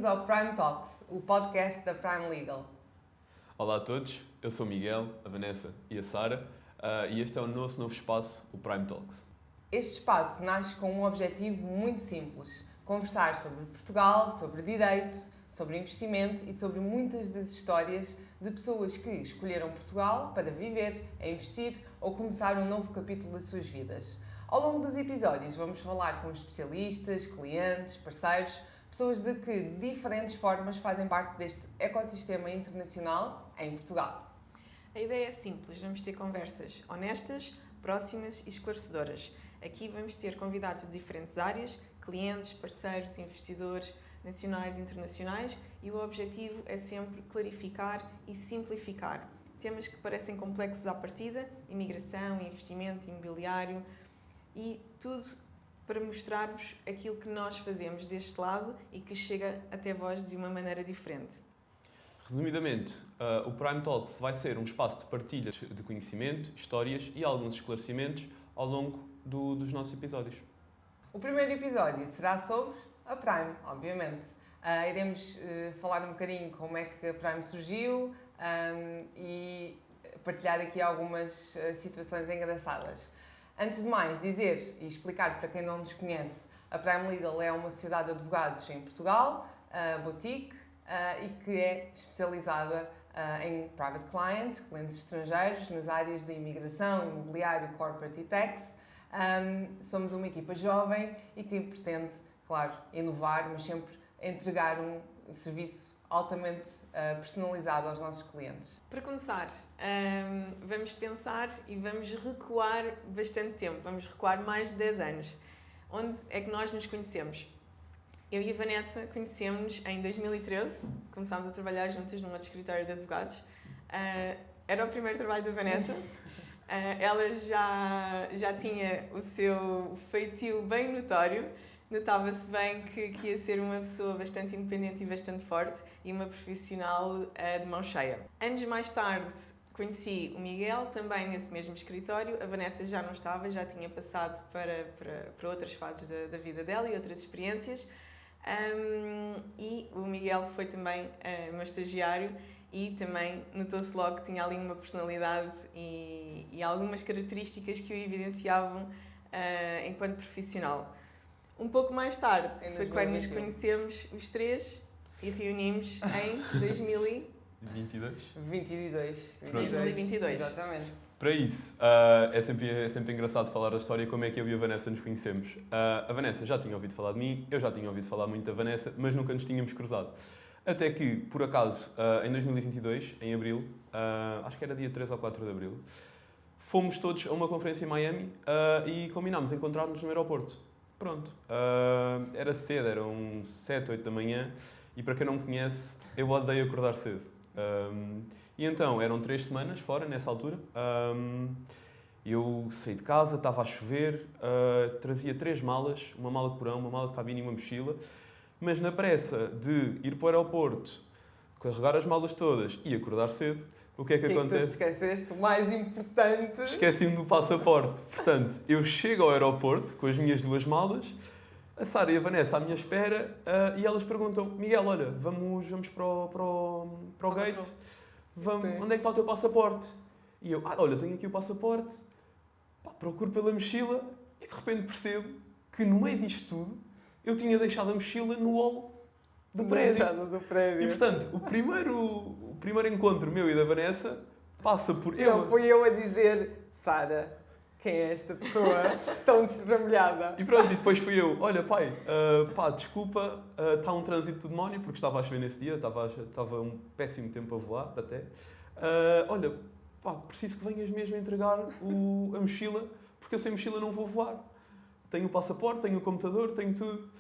bem-vindos ao Prime Talks, o podcast da Prime Legal. Olá a todos, eu sou o Miguel, a Vanessa e a Sara e este é o nosso novo espaço, o Prime Talks. Este espaço nasce com um objetivo muito simples: conversar sobre Portugal, sobre direito, sobre investimento e sobre muitas das histórias de pessoas que escolheram Portugal para viver, investir ou começar um novo capítulo das suas vidas. Ao longo dos episódios vamos falar com especialistas, clientes, parceiros, pessoas de que de diferentes formas fazem parte deste ecossistema internacional em Portugal. A ideia é simples, vamos ter conversas honestas, próximas e esclarecedoras. Aqui vamos ter convidados de diferentes áreas, clientes, parceiros, investidores, nacionais e internacionais, e o objetivo é sempre clarificar e simplificar. Temas que parecem complexos à partida, imigração, investimento, imobiliário, e tudo para mostrar-vos aquilo que nós fazemos deste lado e que chega até vós de uma maneira diferente. Resumidamente, o Prime Talks vai ser um espaço de partilha de conhecimento, histórias e alguns esclarecimentos ao longo dos nossos episódios. O primeiro episódio será sobre a Prime, obviamente. Iremos falar um bocadinho como é que a Prime surgiu e partilhar aqui algumas situações engraçadas. Antes de mais, dizer e explicar para quem não nos conhece, a Prime Legal é uma sociedade de advogados em Portugal, boutique, e que é especializada em private clients, clientes estrangeiros, nas áreas de imigração, imobiliário, corporate e tax. Somos uma equipa jovem e que pretende, claro, inovar, mas sempre entregar um serviço altamente personalizado aos nossos clientes. Para começar, vamos pensar e vamos recuar bastante tempo, vamos recuar mais de 10 anos. Onde é que nós nos conhecemos? Eu e a Vanessa conhecemos-nos em 2013, começámos a trabalhar juntas num outro escritório de advogados. Era o primeiro trabalho da Vanessa. Ela já tinha o seu feitio bem notório, notava-se bem que ia ser uma pessoa bastante independente e bastante forte e uma profissional de mão cheia. Anos mais tarde conheci o Miguel, também nesse mesmo escritório. A Vanessa já não estava, já tinha passado para outras fases da vida dela e outras experiências. E o Miguel foi também meu estagiário e também notou-se logo que tinha ali uma personalidade e algumas características que o evidenciavam enquanto profissional. Um pouco mais tarde foi quando nos conhecemos os três e reunimos em 2022. Exatamente. Para isso, é sempre engraçado falar a história como é que eu e a Vanessa nos conhecemos. A Vanessa já tinha ouvido falar de mim, eu já tinha ouvido falar muito da Vanessa, mas nunca nos tínhamos cruzado. Até que, por acaso, em 2022, em abril, acho que era dia 3 ou 4 de abril, fomos todos a uma conferência em Miami e combinámos encontrar-nos no aeroporto. Pronto. Era cedo, eram 7, 8 da manhã e para quem não me conhece, eu odeio acordar cedo. E então, eram 3 semanas fora, nessa altura. Eu saí de casa, estava a chover, trazia 3 malas, uma mala de porão, uma mala de cabine e uma mochila. Mas na pressa de ir para o aeroporto, carregar as malas todas e acordar cedo, o que é que acontece? Tu te esqueceste o mais importante. Esqueci-me do passaporte. Portanto, eu chego ao aeroporto com as minhas 2 malas, a Sara e a Vanessa à minha espera, e elas perguntam: Miguel, olha, vamos para o gate, onde é que está o teu passaporte? E eu, olha, tenho aqui o passaporte, procuro pela mochila e de repente percebo que no meio disto tudo eu tinha deixado a mochila no hall do prédio. E portanto, o primeiro encontro meu e da Vanessa passa por eu. Não, fui eu a dizer: Sara, quem é esta pessoa tão destrambulhada? E pronto, e depois fui eu: olha pai, desculpa, está um trânsito do demónio, porque estava a chover nesse dia, estava um péssimo tempo a voar até. Olha, preciso que venhas mesmo entregar a mochila, porque eu sem mochila não vou voar. Tenho o passaporte, tenho o computador, tenho tudo.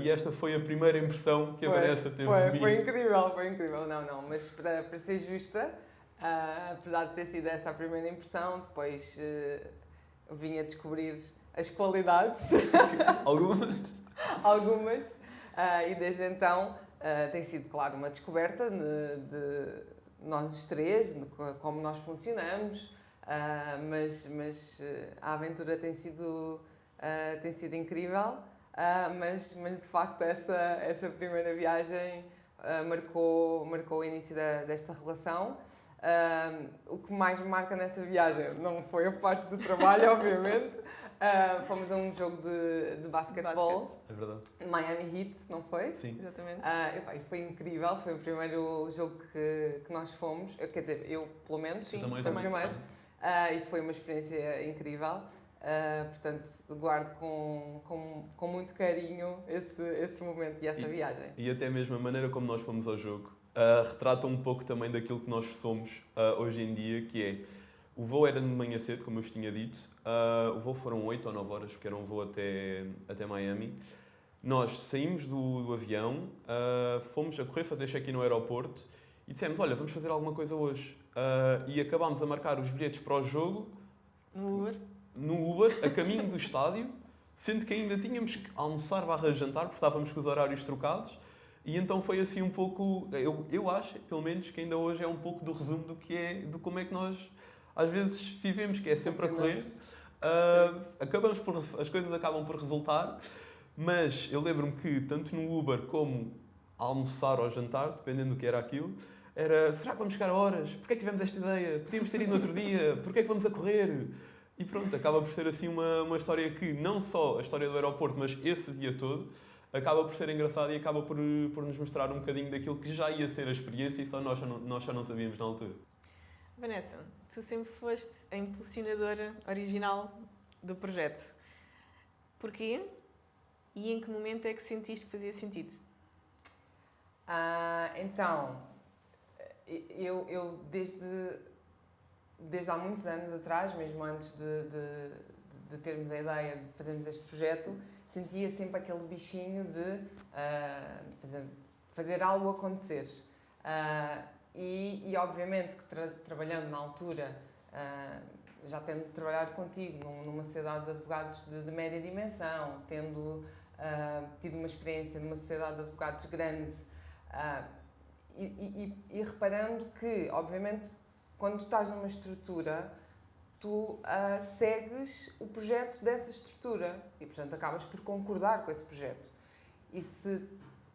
E esta foi a primeira impressão que a Vanessa teve de mim. Foi incrível. Não, mas para ser justa, apesar de ter sido essa a primeira impressão, depois vim a descobrir as qualidades. Algumas. E desde então tem sido, claro, uma descoberta de nós os três, de como nós funcionamos, mas a aventura tem sido incrível. mas de facto essa primeira viagem marcou o início desta relação. O que mais me marca nessa viagem não foi a parte do trabalho, obviamente. Fomos a um jogo de basquetebol, É verdade. Miami Heat, não foi? Sim. Exatamente. E foi incrível, foi o primeiro jogo que nós fomos, quer dizer, eu pelo menos, Sim, foi o também. primeiro, e foi uma experiência incrível. Portanto, guardo com muito carinho esse momento e essa viagem. E até mesmo a maneira como nós fomos ao jogo retrata um pouco também daquilo que nós somos hoje em dia, que é, o voo era de manhã cedo, como eu vos tinha dito, o voo foram 8 ou 9 horas, porque era um voo até Miami. Nós saímos do avião, fomos a correr fazer check-in no aeroporto e dissemos, olha, vamos fazer alguma coisa hoje. E acabámos a marcar os bilhetes para o jogo no Uber, a caminho do estádio, sendo que ainda tínhamos que almoçar/jantar, porque estávamos com os horários trocados. E então foi assim um pouco, eu acho, pelo menos, que ainda hoje é um pouco do resumo de como é que nós às vezes vivemos, que é sempre a correr. As coisas acabam por resultar, mas eu lembro-me que tanto no Uber como almoçar ou jantar, dependendo do que era aquilo, era, será que vamos chegar a horas? Porquê é que tivemos esta ideia? Podíamos ter ido no outro dia? Porquê é que vamos a correr? E pronto, acaba por ser assim uma história que, não só a história do aeroporto, mas esse dia todo, acaba por ser engraçado e acaba por nos mostrar um bocadinho daquilo que já ia ser a experiência e nós só não sabíamos na altura. Vanessa, tu sempre foste a impulsionadora original do projeto. Porquê? E em que momento é que sentiste que fazia sentido? Então, eu desde há muitos anos atrás, mesmo antes de termos a ideia de fazermos este projeto, sentia sempre aquele bichinho de fazer algo acontecer. E obviamente que trabalhando na altura, já tendo trabalhado contigo numa sociedade de advogados de média dimensão, tendo tido uma experiência numa sociedade de advogados grande, e reparando que, obviamente, quando tu estás numa estrutura, tu segues o projeto dessa estrutura e, portanto, acabas por concordar com esse projeto. E se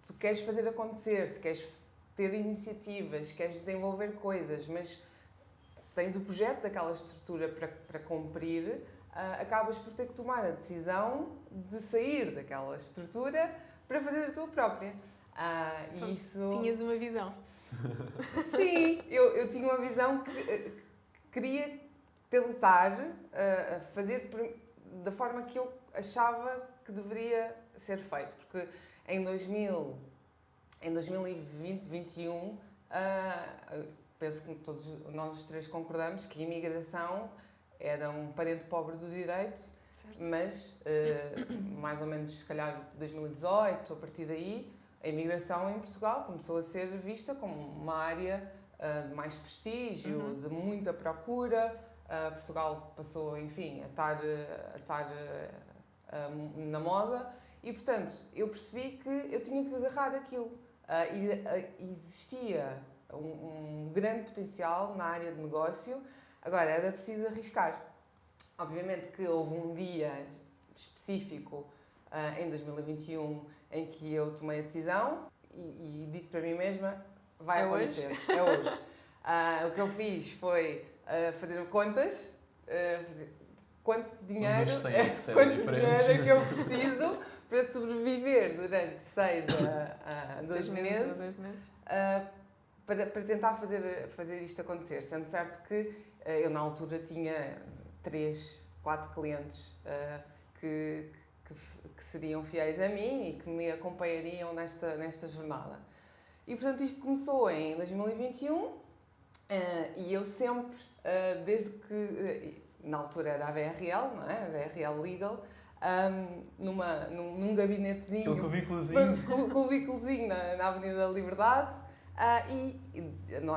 tu queres fazer acontecer, se queres ter iniciativas, queres desenvolver coisas, mas tens o projeto daquela estrutura para cumprir, acabas por ter que tomar a decisão de sair daquela estrutura para fazer a tua própria. Então, e isso... Tinhas uma visão. Sim, eu tinha uma visão que queria tentar fazer da forma que eu achava que deveria ser feito, porque em 2020, 2021, penso que todos nós os três concordamos que a imigração era um parente pobre do direito, certo. Mas mais ou menos, se calhar, 2018, a partir daí, a imigração em Portugal começou a ser vista como uma área de mais prestígio, de muita procura. Portugal passou, enfim, a estar na moda e, portanto, eu percebi que eu tinha que agarrar daquilo. Existia um grande potencial na área de negócio, agora era preciso arriscar. Obviamente que houve um dia específico em 2021 em que eu tomei a decisão e disse para mim mesma, vai acontecer, é hoje. O que eu fiz foi fazer contas, quanto dinheiro é que eu preciso para sobreviver durante 6 a 12 meses para tentar fazer isto acontecer. Sendo certo que eu na altura tinha 3, 4 clientes que seriam fiéis a mim e que me acompanhariam nesta jornada. E, portanto, isto começou em 2021 e eu sempre, desde que, na altura era a VRL, não é? A VRL Legal, num gabinetezinho, cubículozinho na Avenida da Liberdade, e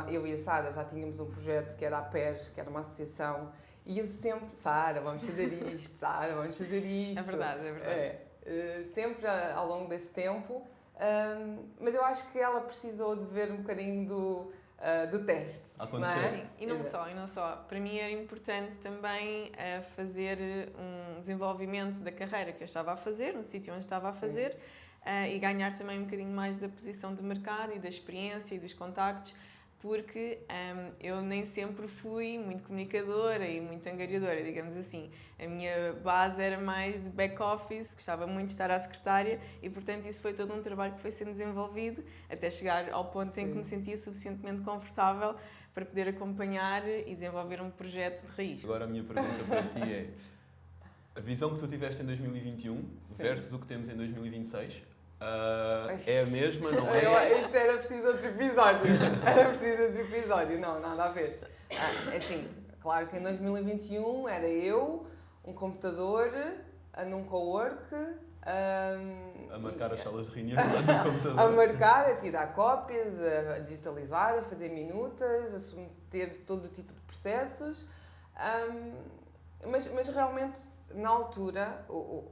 eu e a Sara já tínhamos um projeto que era a PER, que era uma associação, e eu sempre, Sara, vamos fazer isto, Sara, vamos fazer isto. É verdade, é verdade. Sempre ao longo desse tempo, mas eu acho que ela precisou de ver um bocadinho do teste. Acontecer. Não é? Sim, e não só. Para mim era importante também fazer um desenvolvimento da carreira que eu estava a fazer, no sítio onde estava a fazer, e ganhar também um bocadinho mais da posição de mercado e da experiência e dos contactos, porque eu nem sempre fui muito comunicadora e muito angariadora, digamos assim. A minha base era mais de back-office, gostava muito de estar à secretária e, portanto, isso foi todo um trabalho que foi sendo desenvolvido até chegar ao ponto em que me sentia suficientemente confortável para poder acompanhar e desenvolver um projeto de raiz. Agora a minha pergunta para ti é: a visão que tu tiveste em 2021 versus o que temos em 2026, é a mesma, não é? Isto era preciso outro episódio. Era preciso outro episódio. Não, nada a ver. É assim, claro que em 2021 era eu, um computador, num co-work. A marcar as salas de reunião no computador. A marcar, a tirar cópias, a digitalizar, a fazer minutas, a submeter todo o tipo de processos. Mas realmente, na altura, o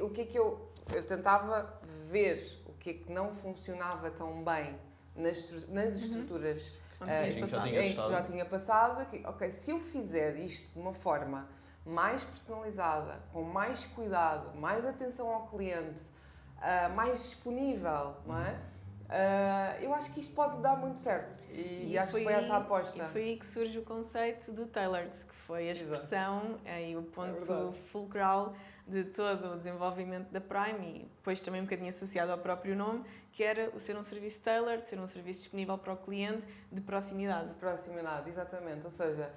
que é que eu tentava ver o que é que não funcionava tão bem nas estruturas em que já tinha passado. Ok, se eu fizer isto de uma forma mais personalizada, com mais cuidado, mais atenção ao cliente, mais disponível, não é? Eu acho que isto pode dar muito certo e acho que foi essa a aposta. E foi aí que surge o conceito do tailored, que foi a expressão e o ponto fulcral de todo o desenvolvimento da Prime e depois também um bocadinho associado ao próprio nome, que era o ser um serviço tailored, ser um serviço disponível para o cliente, de proximidade. De proximidade, exatamente. Ou seja,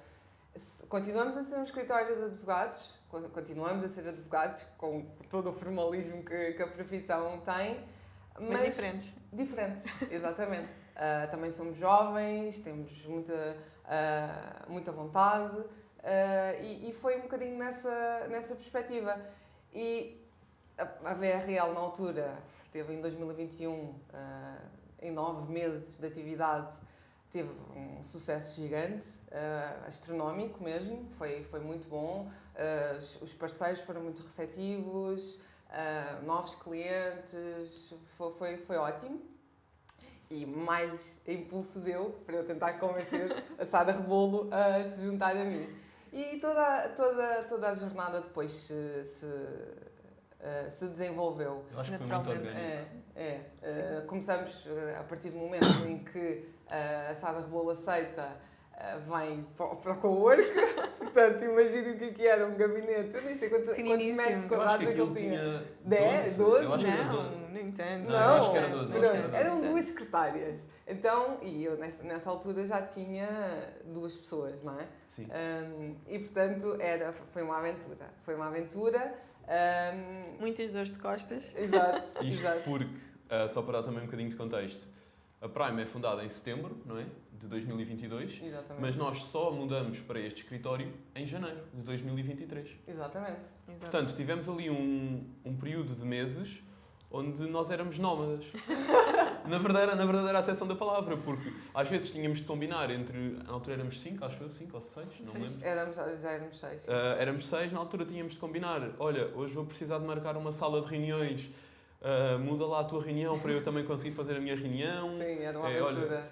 continuamos a ser um escritório de advogados, continuamos a ser advogados com todo o formalismo que a profissão tem, mas diferentes. Diferentes, exatamente. Também somos jovens, temos muita vontade e foi um bocadinho nessa perspectiva. E a VRL, na altura, teve em 2021, em 9 meses de atividade, teve um sucesso gigante, astronómico mesmo, foi muito bom. Os parceiros foram muito receptivos, novos clientes, foi ótimo. E mais impulso deu para eu tentar convencer a Sada Rebolo a se juntar a mim. E toda a jornada depois se desenvolveu. Eu acho que foi muito orgânico. Começamos a partir do momento em que a Sada Rebolo aceita, vem para o co-work. Portanto, imaginem o que era um gabinete. Eu nem sei quantos metros quadrados aquilo tinha. 10, 12? Eu acho que era 12. Não entendo. Não, acho que era 12. Eram 2 secretárias. Então, e eu nessa altura já tinha 2 pessoas, não é? Sim. E portanto foi uma aventura. Foi uma aventura. Muitas dores de costas. Exato. Isto porque, só para dar também um bocadinho de contexto, a Prime é fundada em setembro, não é? De 2022. Exatamente. Mas nós só mudamos para este escritório em janeiro de 2023. Exatamente. Portanto, tivemos ali um período de meses onde nós éramos nómadas. Na verdadeira acessão da palavra, porque às vezes tínhamos de combinar na altura éramos 5, acho eu, 5 ou 6, não me lembro. Já éramos 6. Éramos 6, na altura tínhamos de combinar, olha, hoje vou precisar de marcar uma sala de reuniões, muda lá a tua reunião para eu também conseguir fazer a minha reunião. Sim, era uma aventura.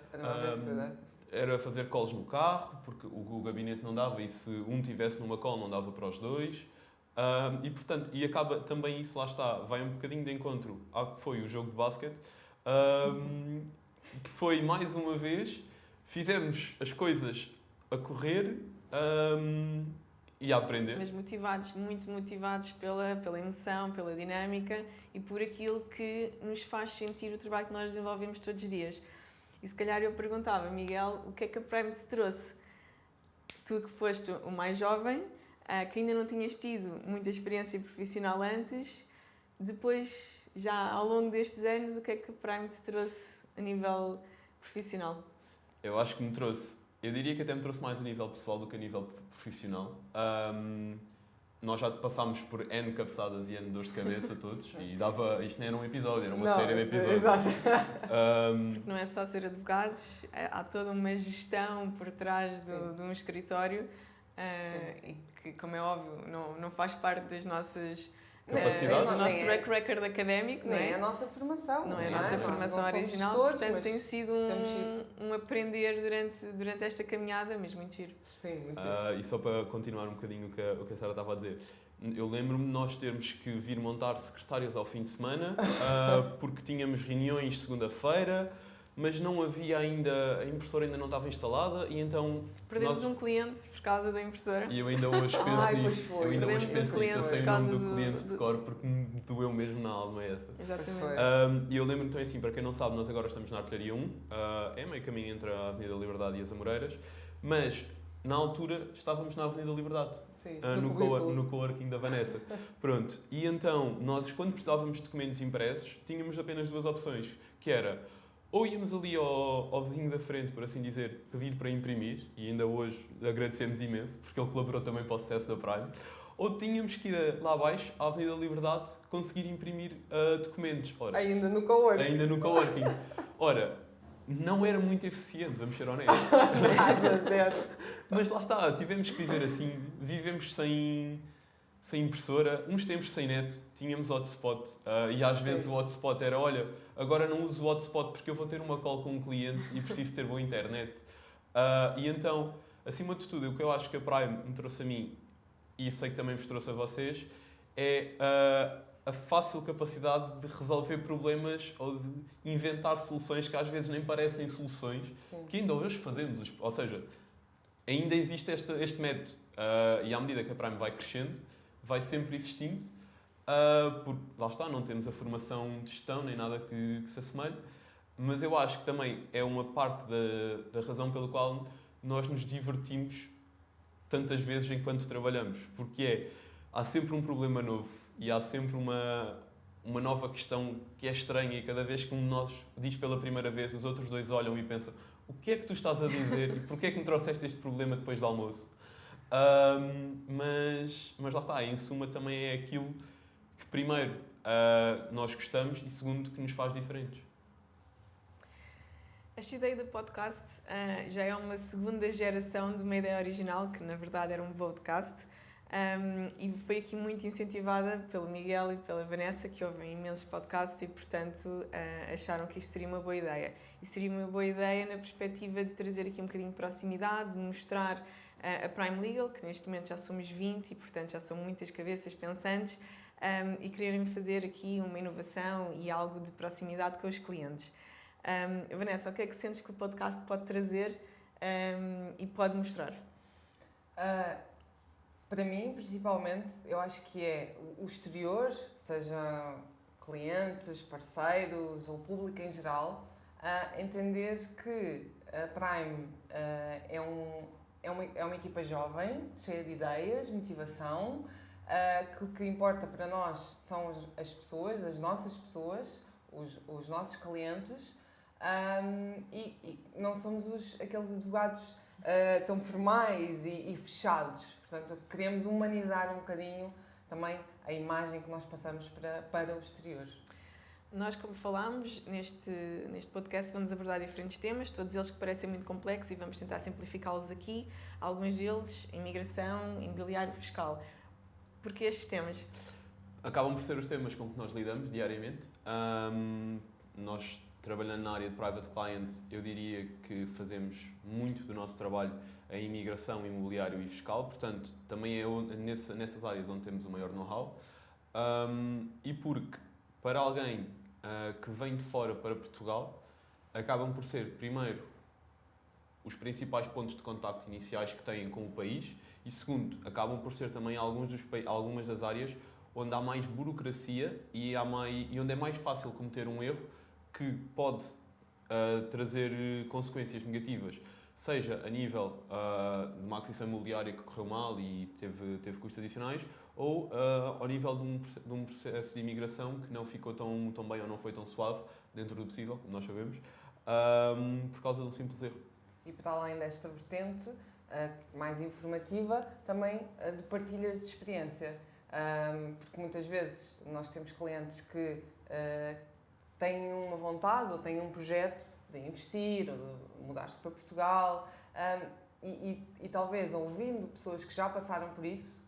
Era fazer calls no carro, porque o gabinete não dava e se um estivesse numa call não dava para os dois. E portanto, e acaba também isso, lá está, vai um bocadinho de encontro ao que foi o jogo de basquete, que foi mais uma vez, fizemos as coisas a correr e a aprender. Mas motivados, muito motivados pela emoção, pela dinâmica e por aquilo que nos faz sentir o trabalho que nós desenvolvemos todos os dias. E se calhar eu perguntava, Miguel, o que é que a Prime te trouxe? Tu que foste o mais jovem, que ainda não tinhas tido muita experiência profissional antes, depois, já ao longo destes anos, o que é que a Prime te trouxe a nível profissional? Eu acho que me trouxe, eu diria que até me trouxe mais a nível pessoal do que a nível profissional. Nós já passámos por N cabeçadas e N dores de cabeça todos, e isto não era um episódio, era uma série de episódios. Exato. Não é só ser advogados, há toda uma gestão por trás de um escritório, e que, como é óbvio, não faz parte das nossas capacidades. O nosso track record académico, não Nem é? a nossa formação. Não é a Não é? nossa Nós formação não somos original, gestores, portanto mas tem sido temos sido. um aprender durante esta caminhada, mas muito giro. Sim, muito giro. E só para continuar um bocadinho o que a Sara estava a dizer, eu lembro-me de nós termos que vir montar secretários ao fim de semana, porque tínhamos reuniões segunda-feira, mas não havia ainda, a impressora ainda não estava instalada e então... Perdemos um cliente por causa da impressora. E eu ainda hoje penso Ai, pois nisto, foi. eu ainda hoje Perdemos um penso nisto, eu cliente sei o por nome causa do do- cliente de do- cor porque me doeu mesmo na alma essa. Exatamente. Foi. E eu lembro-me então assim, para quem não sabe, nós agora estamos na Artilharia 1, é meio caminho entre a Avenida Liberdade e as Amoreiras, mas na altura estávamos na Avenida Liberdade, Sim, no coworking da Vanessa. Pronto, e então nós quando precisávamos de documentos impressos, tínhamos apenas duas opções, que era ou íamos ali ao vizinho da frente, por assim dizer, pedir para imprimir, e ainda hoje agradecemos imenso, porque ele colaborou também para o sucesso da Prime, ou tínhamos que ir lá abaixo, à Avenida Liberdade, conseguir imprimir documentos. Ora, Ainda no coworking. ainda no coworking. Ora, não era muito eficiente, vamos ser honestos. Nada, zero. Mas lá está, tivemos que viver assim, vivemos sem impressora, uns tempos sem net, tínhamos hotspot e às vezes Sim. o hotspot era, olha, agora não uso o hotspot porque eu vou ter uma call com um cliente e preciso ter boa internet. E então, acima de tudo, o que eu acho que a Prime me trouxe a mim, e sei que também vos trouxe a vocês, é a fácil capacidade de resolver problemas ou de inventar soluções que às vezes nem parecem soluções, Sim. que ainda hoje fazemos. Ou seja, ainda existe este método e à medida que a Prime vai crescendo, vai sempre existindo, porque lá está, não temos a formação de gestão nem nada que se assemelhe, mas eu acho que também é uma parte da razão pela qual nós nos divertimos tantas vezes enquanto trabalhamos, porque há sempre um problema novo e há sempre uma nova questão que é estranha e cada vez que um de nós diz pela primeira vez, os outros dois olham e pensam: o que é que tu estás a dizer e porquê é que me trouxeste este problema depois do almoço? Mas lá está, em suma também é aquilo que primeiro nós gostamos e segundo que nos faz diferentes. Esta ideia do podcast já é uma segunda geração de uma ideia original, que na verdade era um podcast, e foi aqui muito incentivada pelo Miguel e pela Vanessa, que ouvem imensos podcasts e, portanto, acharam que isto seria uma boa ideia. E seria uma boa ideia na perspectiva de trazer aqui um bocadinho de proximidade, de mostrar a Prime Legal, que neste momento já somos 20 e, portanto, já são muitas cabeças pensantes, e quererem fazer aqui uma inovação e algo de proximidade com os clientes. Vanessa, o que é que sentes que o podcast pode trazer e pode mostrar? Para mim, principalmente, eu acho que é o exterior, seja clientes, parceiros ou público em geral, entender que a Prime é uma equipa jovem, cheia de ideias, motivação, que o que importa para nós são as pessoas, as nossas pessoas, os nossos clientes, e não somos aqueles advogados tão formais e fechados. Portanto, queremos humanizar um bocadinho também a imagem que nós passamos para o exterior. Nós, como falámos, neste podcast vamos abordar diferentes temas, todos eles que parecem muito complexos e vamos tentar simplificá-los aqui. Alguns deles, imigração, imobiliário, fiscal. Porquê estes temas? Acabam por ser os temas com que nós lidamos diariamente. Nós, trabalhando na área de private clients, eu diria que fazemos muito do nosso trabalho em imigração, imobiliário e fiscal, portanto, também é nessas áreas onde temos o maior know-how. E porque, para alguém que vem de fora para Portugal, acabam por ser, primeiro, os principais pontos de contacto iniciais que têm com o país e, segundo, acabam por ser também algumas das áreas onde há mais burocracia e onde é mais fácil cometer um erro que pode trazer consequências negativas, seja a nível de uma aquisição imobiliária que correu mal e teve custos adicionais, ou ao nível de um processo de imigração que não ficou tão bem ou não foi tão suave, dentro do possível, como nós sabemos, por causa de um simples erro. E para além desta vertente, mais informativa, também de partilhas de experiência. Porque muitas vezes nós temos clientes que têm uma vontade ou têm um projeto de investir ou de mudar-se para Portugal e talvez ouvindo pessoas que já passaram por isso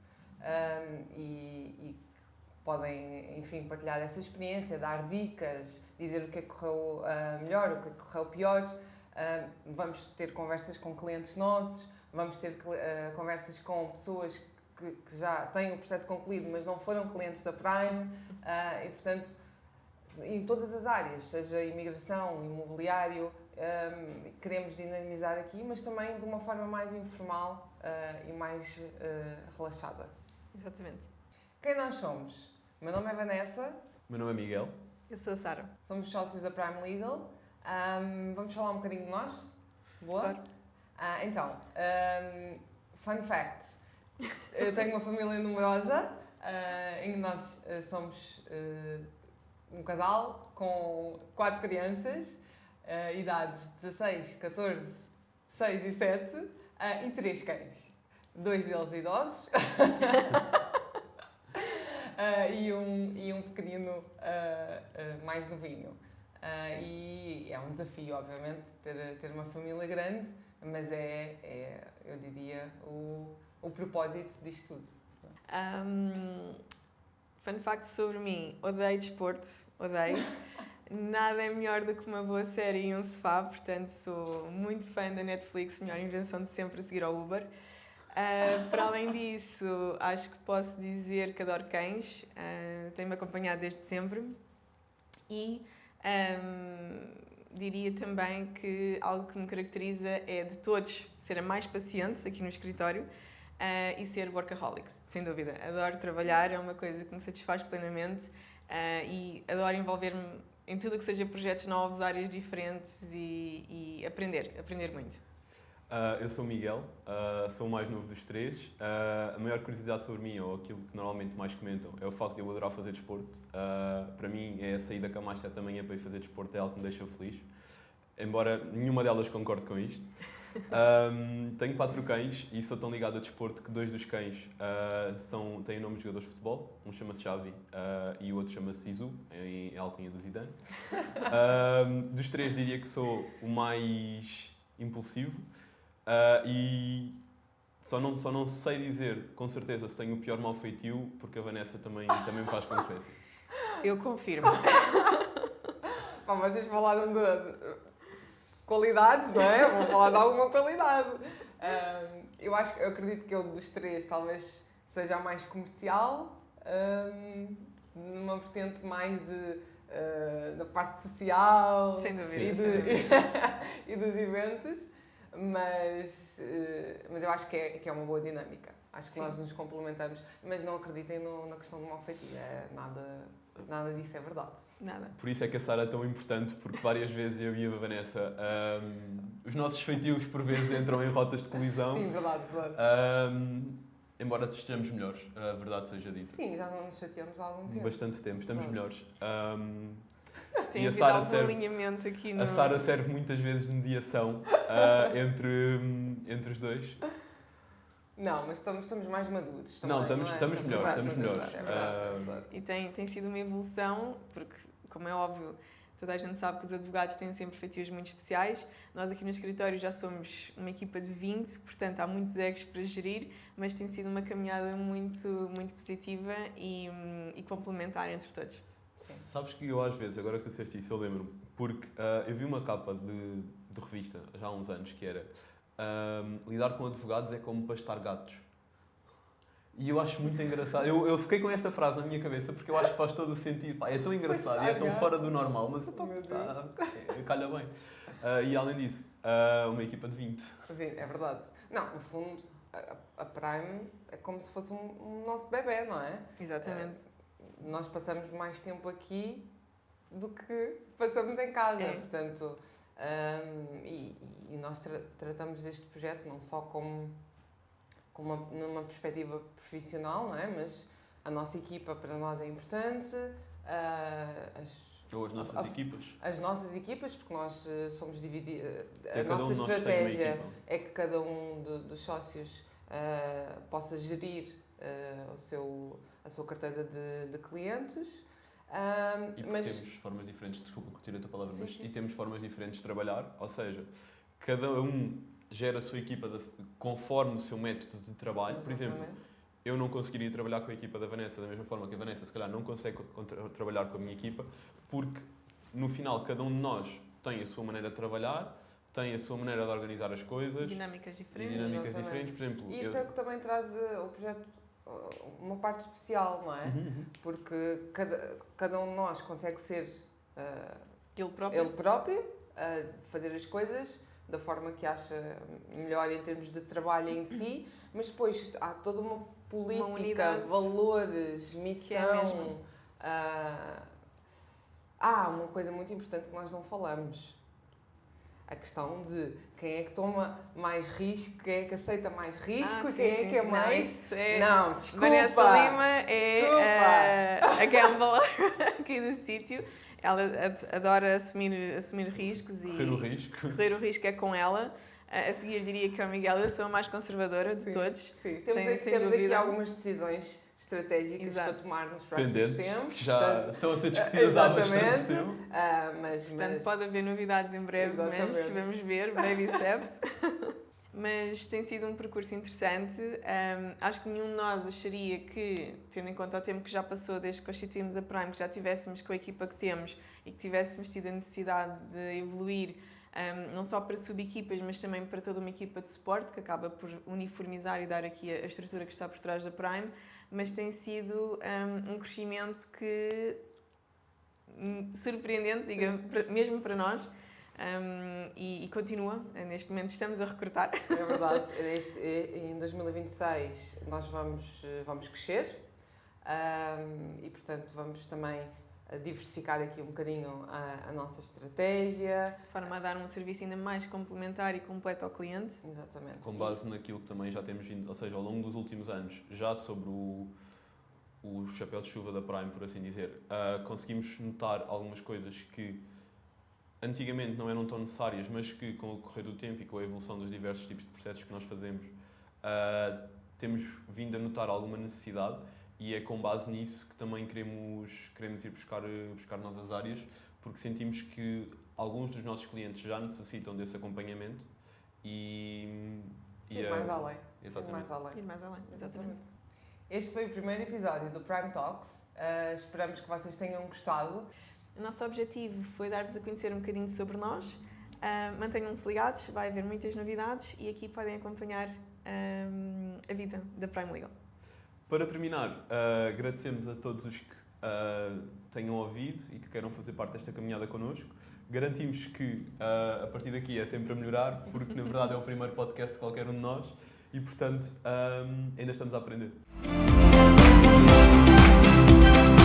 e podem, enfim, partilhar essa experiência, dar dicas, dizer o que é que correu melhor, o que é que correu pior. Vamos ter conversas com clientes nossos, vamos ter conversas com pessoas que já têm o processo concluído, mas não foram clientes da Prime, e portanto, em todas as áreas, seja imigração, imobiliário, queremos dinamizar aqui, mas também de uma forma mais informal e mais relaxada. Exatamente. Quem nós somos? Meu nome é Vanessa. Meu nome é Miguel. Eu sou a Sara. Somos sócios da Prime Legal. Vamos falar um bocadinho de nós? Boa? Claro. Então, fun fact. Eu tenho uma família numerosa, em que nós somos um casal com 4 crianças, idades 16, 14, 6 e 7, e 3 cães. 2 deles idosos. E um pequenino mais novinho. E é um desafio, obviamente, ter uma família grande, mas eu diria, o propósito disto tudo. Fun fact sobre mim, odeio desporto, odeio. Nada é melhor do que uma boa série e um sofá, portanto sou muito fã da Netflix, melhor invenção de sempre a seguir ao Uber. Para além disso, acho que posso dizer que adoro cães, tenho-me acompanhado desde sempre e diria também que algo que me caracteriza é de todos ser a mais paciente aqui no escritório e ser workaholic, sem dúvida. Adoro trabalhar, é uma coisa que me satisfaz plenamente e adoro envolver-me em tudo o que seja projetos novos, áreas diferentes e aprender muito. Eu sou o Miguel, sou o mais novo dos 3. A maior curiosidade sobre mim, ou aquilo que normalmente mais comentam, é o facto de eu adorar fazer desporto. Para mim, é a saída da cama às 7 da manhã para ir fazer desporto, é algo que me deixa feliz. Embora nenhuma delas concorde com isto. Tenho 4 cães e sou tão ligado a desporto que 2 dos cães têm o nome de jogadores de futebol. Um chama-se Xavi e o outro chama-se Zizou, em alcunha do Zidane. Dos 3 diria que sou o mais impulsivo. E só não sei dizer com certeza se tenho o pior mau feitio, porque a Vanessa também me faz concorrência. Eu confirmo. Vocês falaram de qualidades, não é? Vou falar de alguma qualidade. Eu acredito que eu dos 3 talvez seja a mais comercial, numa vertente mais da parte social. Sem dúvida. E dos eventos. Mas eu acho que é uma boa dinâmica. Acho que Sim. nós nos complementamos. Mas não acreditem na questão do mau feitio. Nada disso é verdade. Nada. Por isso é que a Sara é tão importante, porque várias vezes eu e a Vanessa, os nossos feitios por vezes entram em rotas de colisão. Sim, verdade. Embora estejamos melhores, a verdade seja dita. Sim, já não nos chateamos há algum tempo. Bastante tempo, estamos Pronto. melhores. Tem E a havido Sara algum alinhamento aqui no... A Sara serve muitas vezes de mediação entre os dois. Não, mas estamos mais maduros. Não, também, estamos melhores, estamos melhores. É verdade. E tem sido uma evolução, porque, como é óbvio, toda a gente sabe que os advogados têm sempre feitios muito especiais. Nós aqui no escritório já somos uma equipa de 20, portanto há muitos egos para gerir, mas tem sido uma caminhada muito, muito positiva e complementar entre todos. Sabes que eu às vezes, agora que tu disseste isso, eu lembro-me, porque eu vi uma capa de revista já há uns anos que era lidar com advogados é como pastar gatos. E eu acho muito engraçado. Eu fiquei com esta frase na minha cabeça porque eu acho que faz todo o sentido. Pá, é tão engraçado e é tão fora do normal, mas calha bem. E além disso, uma equipa de 20. É verdade. Não, no fundo, a Prime é como se fosse um nosso bebé, não é? Exatamente. Nós passamos mais tempo aqui do que passamos em casa, portanto, e nós tratamos este projeto não só como numa perspectiva profissional, não é? Mas a nossa equipa para nós é importante, Ou as nossas equipas. As nossas equipas, porque nós somos divididos, a Cada nossa um de nós tem uma estratégia equipa. é que cada um dos sócios possa gerir a sua carteira de clientes. E porque temos formas diferentes, desculpa curtir a tua palavra, Sim, mas sim, sim. temos formas diferentes de trabalhar, ou seja, cada um gera a sua equipa conforme o seu método de trabalho. Por exemplo, Exatamente. eu não conseguiria trabalhar com a equipa da Vanessa da mesma forma que a Vanessa, se calhar, não consegue trabalhar com a minha equipa, porque no final cada um de nós tem a sua maneira de trabalhar, tem a sua maneira de organizar as coisas. Dinâmicas E diferentes. dinâmicas Exatamente. diferentes, por exemplo. E isso é o que também traz o projeto uma parte especial, não é? Porque cada um de nós consegue ser Ele próprio. fazer as coisas da forma que acha melhor em termos de trabalho em si, mas depois há toda uma política, unidade, valores, que é missão. mesmo. Há uma coisa muito importante que nós não falamos. A questão de quem é que toma mais risco, quem é que aceita mais risco e quem é que é mais... Não, desculpa! Vanessa Lima é a gambler aqui do sítio. Ela adora assumir riscos e... Correr o risco. Correr o risco é com ela. A seguir diria que é o Miguel, eu sou a mais conservadora de todos. Sim, temos aqui algumas decisões estratégicas para tomar nos próximos tempos. Que já estão a ser discutidas há bastante tempo. Portanto, pode haver novidades em breve, mas vamos ver, baby steps. Mas tem sido um percurso interessante. Acho que nenhum de nós acharia que, tendo em conta o tempo que já passou desde que constituímos a Prime, que já tivéssemos com a equipa que temos e que tivéssemos tido a necessidade de evoluir não só para subequipas, mas também para toda uma equipa de suporte, que acaba por uniformizar e dar aqui a estrutura que está por trás da Prime, mas tem sido um crescimento que surpreendente, mesmo para nós, e continua. Neste momento estamos a recrutar. É verdade. Em 2026 nós vamos crescer e, portanto, vamos também diversificar aqui um bocadinho a nossa estratégia. De forma a dar um serviço ainda mais complementar e completo ao cliente. Exatamente. Com base naquilo que também já temos vindo, ou seja, ao longo dos últimos anos, já sobre o chapéu de chuva da Prime, por assim dizer, conseguimos notar algumas coisas que antigamente não eram tão necessárias, mas que com o correr do tempo e com a evolução dos diversos tipos de processos que nós fazemos, temos vindo a notar alguma necessidade. E é com base nisso que também queremos ir buscar novas áreas, porque sentimos que alguns dos nossos clientes já necessitam desse acompanhamento e ir mais além. Exatamente. Ir mais além, exatamente. Este foi o primeiro episódio do Prime Talks. Esperamos que vocês tenham gostado. O nosso objetivo foi dar-vos a conhecer um bocadinho sobre nós. Mantenham-se ligados, vai haver muitas novidades e aqui podem acompanhar a vida da Prime Legal. Para terminar, agradecemos a todos os que tenham ouvido e que queiram fazer parte desta caminhada connosco. Garantimos que a partir daqui é sempre a melhorar, porque na verdade é o primeiro podcast de qualquer um de nós e, portanto, ainda estamos a aprender.